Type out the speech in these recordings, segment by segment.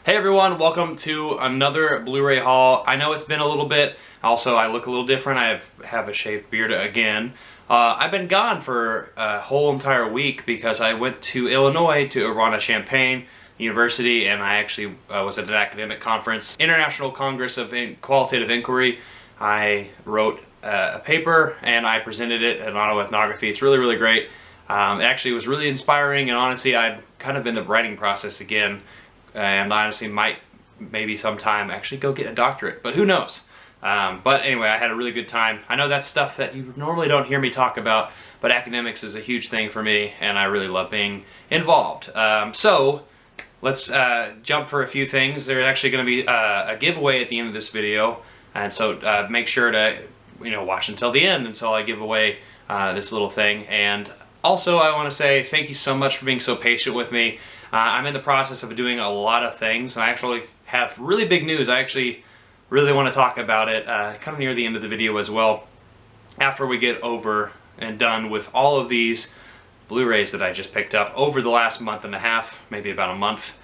Hey everyone, welcome to another Blu-ray haul. I know it's been a little bit. Also, I look a little different. I have a shaved beard again. I've been gone for a whole entire week because I went to Illinois to Urbana-Champaign University, and I actually was at an academic conference, International Congress of Qualitative Inquiry. I wrote a paper and I presented it in autoethnography. It's really, really great. It actually was really inspiring, and honestly, I'm kind of in the writing process again. And honestly might maybe sometime actually go get a doctorate, but who knows. But anyway, I had a really good time. I know that's stuff that you normally don't hear me talk about, but academics is a huge thing for me, and I really love being involved. So let's jump for a few things. There's actually going to be a giveaway at the end of this video, and so make sure to watch until the end until I give away this little thing. And also, I want to say thank you so much for being so patient with me. I'm in the process of doing a lot of things, and I actually have really big news. I actually really want to talk about it kind of near the end of the video as well, after we get over and done with all of these Blu-rays that I just picked up over the last month and a half, maybe about a month.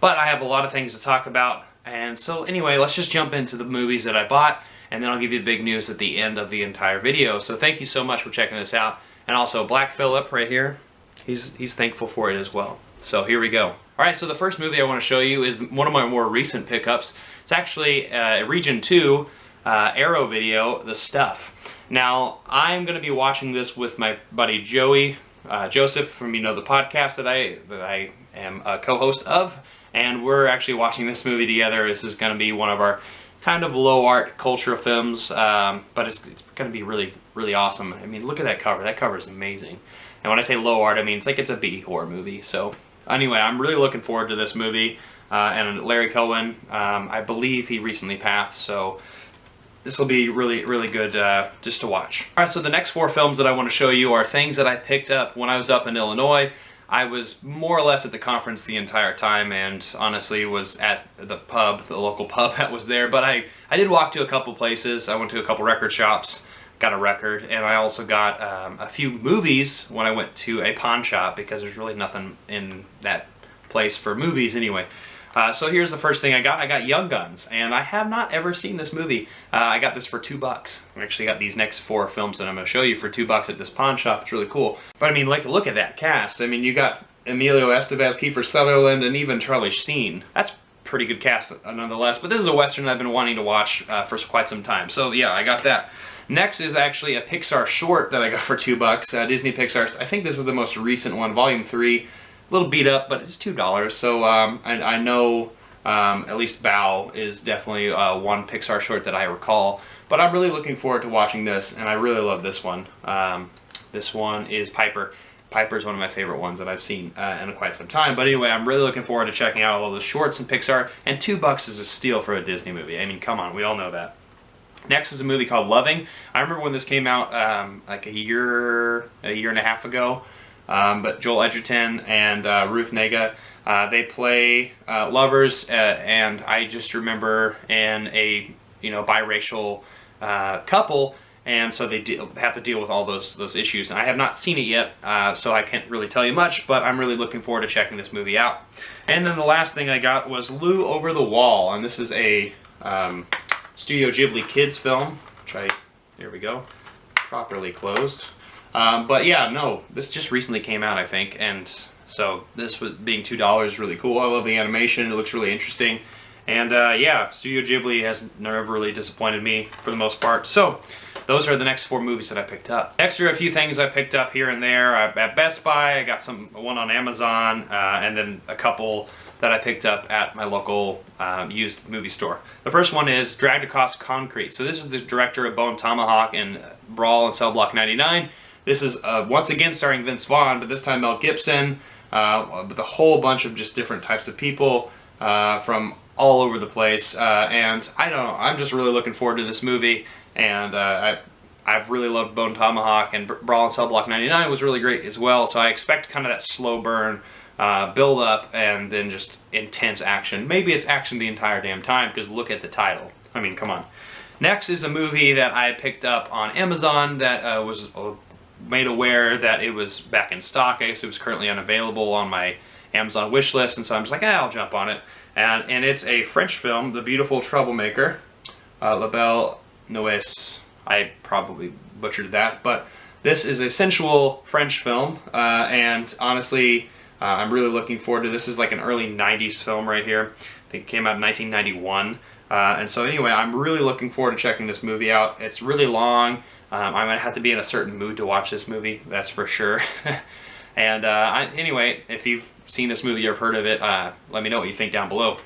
But I have a lot of things to talk about, and so anyway, let's just jump into the movies that I bought, and then I'll give you the big news at the end of the entire video. So thank you so much for checking this out. And also Black Phillip right here, he's thankful for it as well. So here we go. Alright, so the first movie I want to show you is one of my more recent pickups. It's actually Region 2 Arrow video, The Stuff. Now, I'm going to be watching this with my buddy Joey, Joseph from the podcast that I am a co-host of, and we're actually watching this movie together. This is going to be one of our kind of low art cultural films, but it's going to be really, really awesome. I mean, look at that cover. That cover is amazing. And when I say low art, I mean it's a B horror movie. So anyway, I'm really looking forward to this movie. And Larry Cohen, I believe he recently passed, so this will be really, really good just to watch. Alright, so the next four films that I want to show you are things that I picked up when I was up in Illinois. I was more or less at the conference the entire time, and honestly was at the pub, the local pub that was there. But I did walk to a couple places. I went to a couple record shops, got a record, and I also got a few movies when I went to a pawn shop, because there's really nothing in that place for movies anyway. So here's the first thing I got. I got Young Guns, and I have not ever seen this movie. I got this for $2. I actually got these next four films that I'm going to show you for $2 at this pawn shop. It's really cool. But I mean, like, look at that cast. I mean, you got Emilio Estevez, Kiefer Sutherland, and even Charlie Sheen. That's pretty good cast nonetheless. But this is a Western I've been wanting to watch for quite some time. So yeah, I got that. Next is actually a Pixar short that I got for $2. Disney Pixar. I think this is the most recent one, Volume 3. A little beat up, but it's $2. So I know at least Bao is definitely one Pixar short that I recall. But I'm really looking forward to watching this, and I really love this one. This one is Piper. Piper is one of my favorite ones that I've seen in quite some time. But anyway, I'm really looking forward to checking out all of the shorts in Pixar. And $2 is a steal for a Disney movie. I mean, come on, we all know that. Next is a movie called Loving. I remember when this came out like a year and a half ago. But Joel Edgerton and Ruth Negga, they play lovers, and I just remember in a biracial couple, and so they have to deal with all those issues. And I have not seen it yet, so I can't really tell you much, but I'm really looking forward to checking this movie out. And then the last thing I got was Lou Over the Wall, and this is a Studio Ghibli kids film, which here we go, properly closed. But yeah, no, this just recently came out, I think, and so this was being $2 is really cool. I love the animation, it looks really interesting, and yeah, Studio Ghibli has never really disappointed me for the most part. So those are the next four movies that I picked up. Next are a few things I picked up here and there. At Best Buy, I got one on Amazon, and then a couple that I picked up at my local used movie store. The first one is Dragged Across Concrete. So this is the director of Bone Tomahawk and Brawl and Cell Block 99. This is once again starring Vince Vaughn, but this time Mel Gibson, with a whole bunch of just different types of people from all over the place. And I don't know, I'm just really looking forward to this movie. And I've really loved Bone Tomahawk, and Brawl and Cell Block 99 was really great as well. So I expect kind of that slow burn build up and then just intense action. Maybe it's action the entire damn time, because look at the title. I mean, come on. Next is a movie that I picked up on Amazon that was made aware that it was back in stock. I guess it was currently unavailable on my Amazon wish list, and so I'm just like, I'll jump on it. and it's a French film, The Beautiful Troublemaker. La Belle Noise. I probably butchered that, but this is a sensual French film, and honestly, I'm really looking forward to this. This is like an early 90s film right here. I think it came out in 1991. And so anyway, I'm really looking forward to checking this movie out. It's really long. I'm going to have to be in a certain mood to watch this movie, that's for sure. And anyway, if you've seen this movie or have heard of it, let me know what you think down below.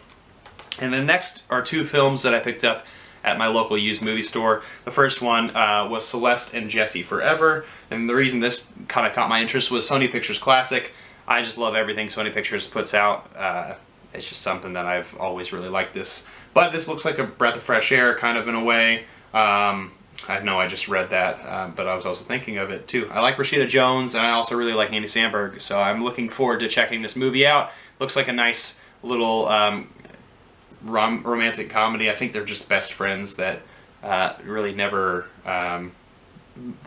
And the next are two films that I picked up at my local used movie store. The first one was Celeste and Jessie Forever, and the reason this kind of caught my interest was Sony Pictures Classic. I just love everything Sony Pictures puts out. It's just something that I've always really liked this. But this looks like a breath of fresh air, kind of in a way. I know I just read that, but I was also thinking of it too. I like Rashida Jones, and I also really like Andy Samberg, so I'm looking forward to checking this movie out. Looks like a nice little romantic comedy. I think they're just best friends that really never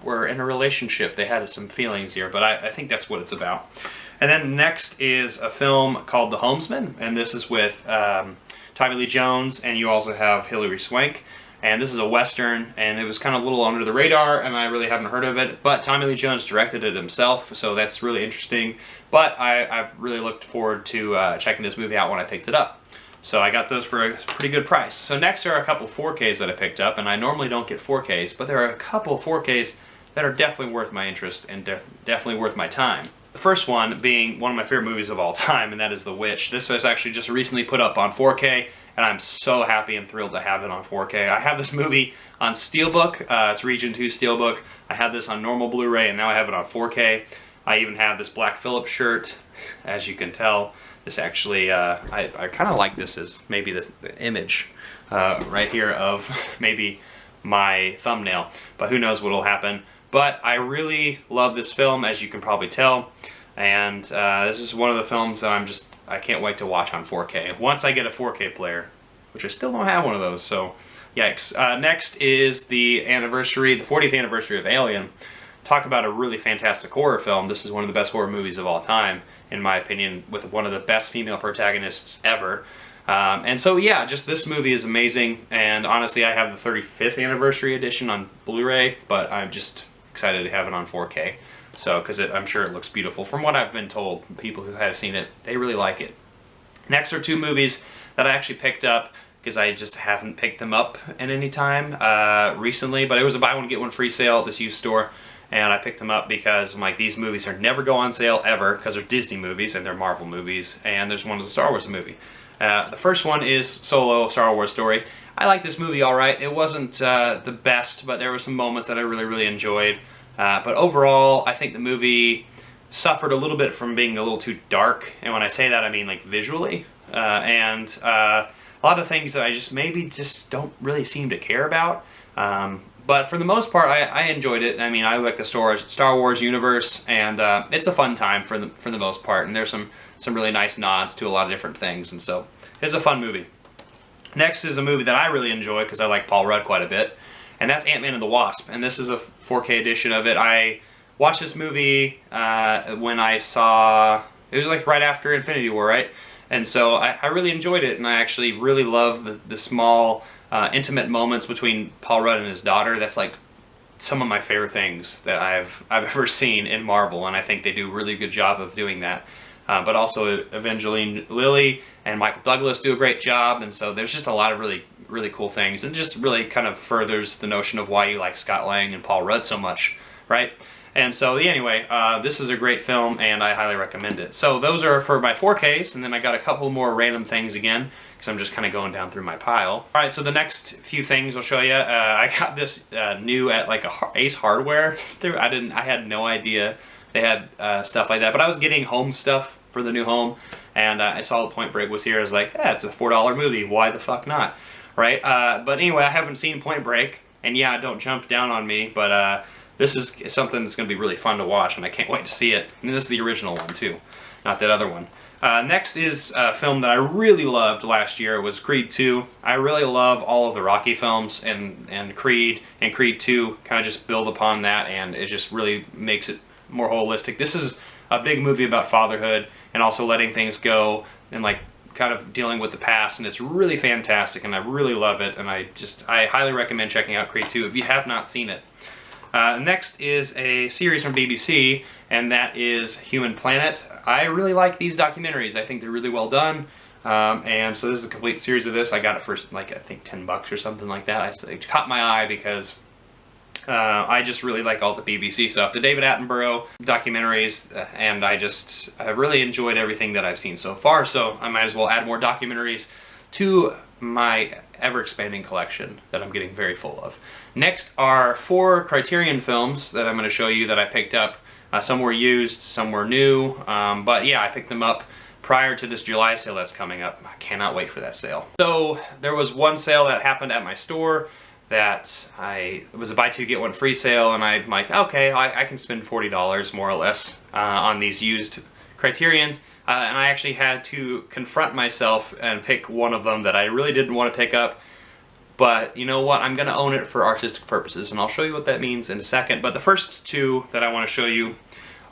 were in a relationship. They had some feelings here, but I think that's what it's about. And then next is a film called The Homesman, and this is with Tommy Lee Jones, and you also have Hilary Swank. And this is a Western, and it was kind of a little under the radar, and I really haven't heard of it. But Tommy Lee Jones directed it himself, so that's really interesting. But I've really looked forward to checking this movie out when I picked it up. So I got those for a pretty good price. So next are a couple 4Ks that I picked up, and I normally don't get 4Ks, but there are a couple 4Ks that are definitely worth my interest and definitely worth my time. The first one being one of my favorite movies of all time, and that is The Witch. This was actually just recently put up on 4K, and I'm so happy and thrilled to have it on 4K. I have this movie on Steelbook. It's Region 2 Steelbook. I had this on normal Blu-ray, and now I have it on 4K. I even have this Black Phillip shirt, as you can tell. This actually, I kind of like this as maybe the image right here of maybe my thumbnail, but who knows what will happen. But I really love this film, as you can probably tell, and this is one of the films that I can't wait to watch on 4K. Once I get a 4K player, which I still don't have one of those, so yikes. Next is the 40th anniversary of Alien. Talk about a really fantastic horror film. This is one of the best horror movies of all time, in my opinion, with one of the best female protagonists ever. And so yeah, just this movie is amazing, and honestly I have the 35th anniversary edition on Blu-ray, but I'm just excited to have it on 4K. So, because I'm sure it looks beautiful. From what I've been told, people who have seen it, they really like it. Next are two movies that I actually picked up because I just haven't picked them up in any time recently, but it was a buy one get one free sale at this used store, and I picked them up because I'm like, these movies are never go on sale ever because they're Disney movies and they're Marvel movies, and there's one is a Star Wars movie. The first one is Solo, Star Wars Story. I like this movie alright. It wasn't the best, but there were some moments that I really enjoyed. But overall, I think the movie suffered a little bit from being a little too dark, and when I say that I mean like visually, and a lot of things that I maybe don't really seem to care about. But for the most part, I enjoyed it. I mean, I like the Star Wars universe, and it's a fun time for the most part, and there's some really nice nods to a lot of different things, and so it's a fun movie. Next is a movie that I really enjoy because I like Paul Rudd quite a bit, and that's Ant-Man and the Wasp, and this is a 4K edition of it. I watched this movie when I saw, it was like right after Infinity War, right? And so I really enjoyed it, and I actually really love the small, intimate moments between Paul Rudd and his daughter. That's like some of my favorite things that I've ever seen in Marvel, and I think they do a really good job of doing that. But also Evangeline Lilly and Michael Douglas do a great job, and so there's just a lot of really cool things, and just really kind of furthers the notion of why you like Scott Lang and Paul Rudd so much, right? And so anyway, this is a great film, and I highly recommend it. So those are for my 4Ks, and then I got a couple more random things again, because I'm just kind of going down through my pile. Alright, so the next few things I'll show you. I got this new at like a Ace Hardware. I had no idea they had stuff like that, but I was getting home stuff for the new home, and I saw Point Break was here. I was like, yeah, it's a $4 movie, why the fuck not, right? But anyway, I haven't seen Point Break, and yeah, don't jump down on me, but this is something that's going to be really fun to watch, and I can't wait to see it. And this is the original one too, not that other one. Next is a film that I really loved last year. It was Creed 2. I really love all of the Rocky films, and Creed 2 kind of just build upon that, and it just really makes it more holistic. This is a big movie about fatherhood and also letting things go and like kind of dealing with the past, and it's really fantastic, and I really love it, and I highly recommend checking out Creed 2 if you have not seen it. Next is a series from BBC, and that is Human Planet. I really like these documentaries. I think they're really well done. And so this is a complete series of this. I got it for like, I think $10 or something like that. It caught my eye because I just really like all the BBC stuff. The David Attenborough documentaries, and I really enjoyed everything that I've seen so far, so I might as well add more documentaries to my ever-expanding collection that I'm getting very full of. Next are 4 Criterion films that I'm going to show you that I picked up. Some were used, some were new, but yeah, I picked them up prior to this July sale that's coming up. I cannot wait for that sale. So there was one sale that happened at my store that it was a buy 2 get 1 free sale, and I'm like, okay, I can spend $40 more or less on these used Criterions, and I actually had to confront myself and pick one of them that I really didn't want to pick up. But you know what, I'm going to own it for artistic purposes, and I'll show you what that means in a second. But the first 2 that I want to show you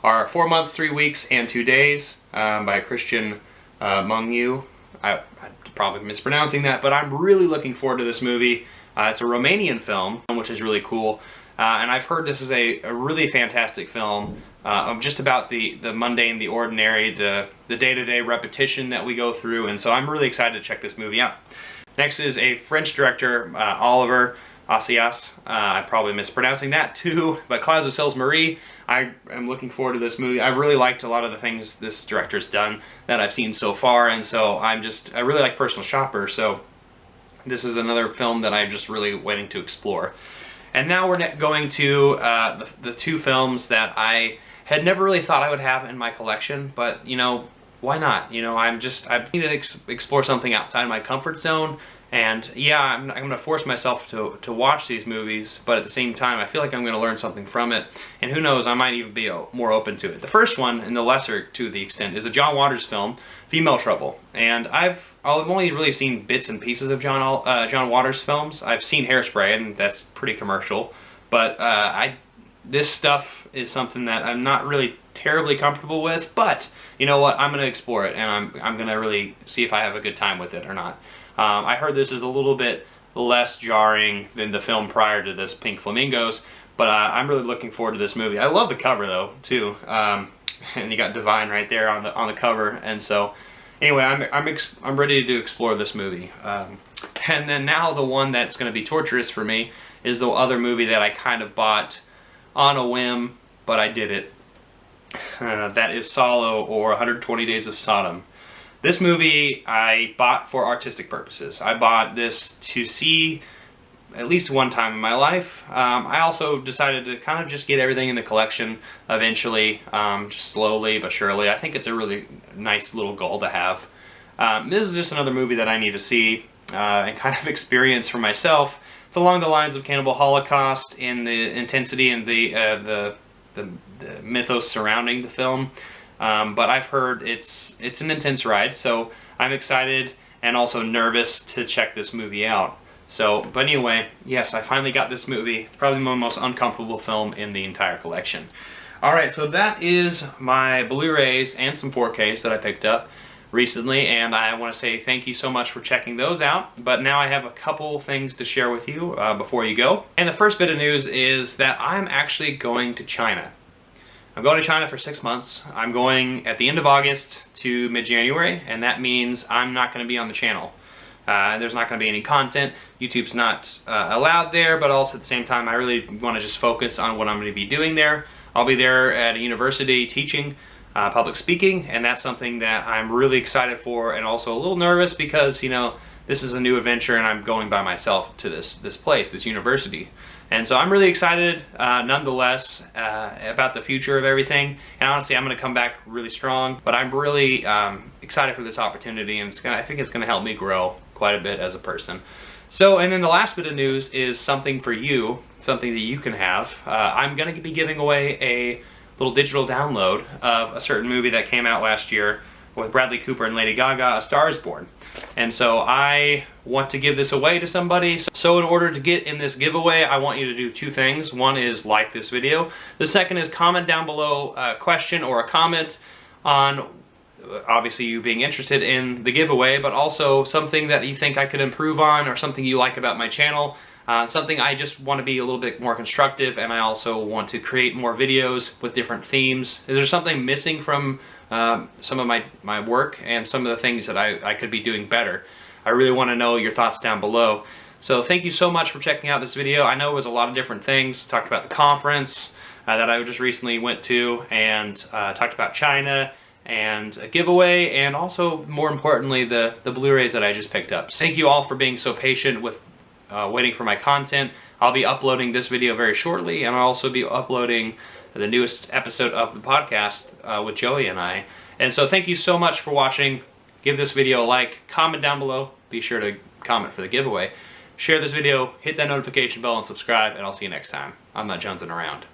are 4 months, 3 weeks, and 2 days by Christian Mungiu. I'm probably mispronouncing that, but I'm really looking forward to this movie. It's a Romanian film, which is really cool, and I've heard this is a really fantastic film just about the mundane, the ordinary, the day-to-day repetition that we go through, and so I'm really excited to check this movie out. Next is a French director, Olivier Assayas. I'm probably mispronouncing that too, but Clouds of Sils Marie. I am looking forward to this movie. I've really liked a lot of the things this director's done that I've seen so far, and so I really like Personal Shopper, so this is another film that I'm just really waiting to explore. And now we're going to the 2 films that I had never really thought I would have in my collection, but you know, why not? You know, I need to explore something outside my comfort zone, and yeah, I'm going to force myself to watch these movies, but at the same time, I feel like I'm going to learn something from it, and who knows, I might even be more open to it. The first one, and the lesser to the extent, is a John Waters film, Female Trouble, and I've only really seen bits and pieces of John Waters films. I've seen Hairspray, and that's pretty commercial, but this stuff is something that I'm not really terribly comfortable with, but you know what, I'm going to explore it, and I'm going to really see if I have a good time with it or not. I heard this is a little bit less jarring than the film prior to this, Pink Flamingos, but I'm really looking forward to this movie. I love the cover though, too, and you got Divine right there on the cover, and so anyway, I'm ready to explore this movie. And then now the one that's going to be torturous for me is the other movie that I kind of bought on a whim, but I did it. That is Solo, or 120 Days of Sodom. This movie I bought for artistic purposes. I bought this to see at least one time in my life. I also decided to kind of just get everything in the collection eventually, just slowly but surely. I think it's a really nice little goal to have. This is just another movie that I need to see and kind of experience for myself. It's along the lines of Cannibal Holocaust in the intensity and the mythos surrounding the film. But I've heard it's an intense ride, so I'm excited and also nervous to check this movie out. So, but anyway, yes, I finally got this movie. Probably my most uncomfortable film in the entire collection. Alright, so that is my Blu-rays and some 4Ks that I picked up recently, and I want to say thank you so much for checking those out. But now I have a couple things to share with you before you go. And the first bit of news is that I'm actually going to China. I'm going to China for 6 months. I'm going at the end of August to mid-January, and that means I'm not going to be on the channel. There's not going to be any content. YouTube's not allowed there, but also at the same time I really want to just focus on what I'm going to be doing there. I'll be there at a university teaching public speaking, and that's something that I'm really excited for, and also a little nervous because, you know, this is a new adventure and I'm going by myself to this place, this university. And so I'm really excited, nonetheless, about the future of everything. And honestly, I'm going to come back really strong. But I'm really excited for this opportunity, and I think it's going to help me grow quite a bit as a person. So, and then the last bit of news is something for you, something that you can have. I'm going to be giving away a little digital download of a certain movie that came out last year with Bradley Cooper and Lady Gaga, A Star is Born. And so I want to give this away to somebody. So in order to get in this giveaway, I want you to do 2 things. One is like this video. The second is comment down below a question or a comment on obviously you being interested in the giveaway, but also something that you think I could improve on, or something you like about my channel. Something I just want to be a little bit more constructive, and I also want to create more videos with different themes. Is there something missing from some of my work and some of the things that I could be doing better? I really want to know your thoughts down below. So thank you so much for checking out this video. I know it was a lot of different things. Talked about the conference that I just recently went to, and talked about China, and a giveaway, and also, more importantly, the Blu-rays that I just picked up. So thank you all for being so patient with waiting for my content. I'll be uploading this video very shortly, and I'll also be uploading the newest episode of the podcast with Joey and I. And so thank you so much for watching. Give this video a like, comment down below, be sure to comment for the giveaway, share this video, hit that notification bell, and subscribe, and I'll see you next time. I'm not jonesing around.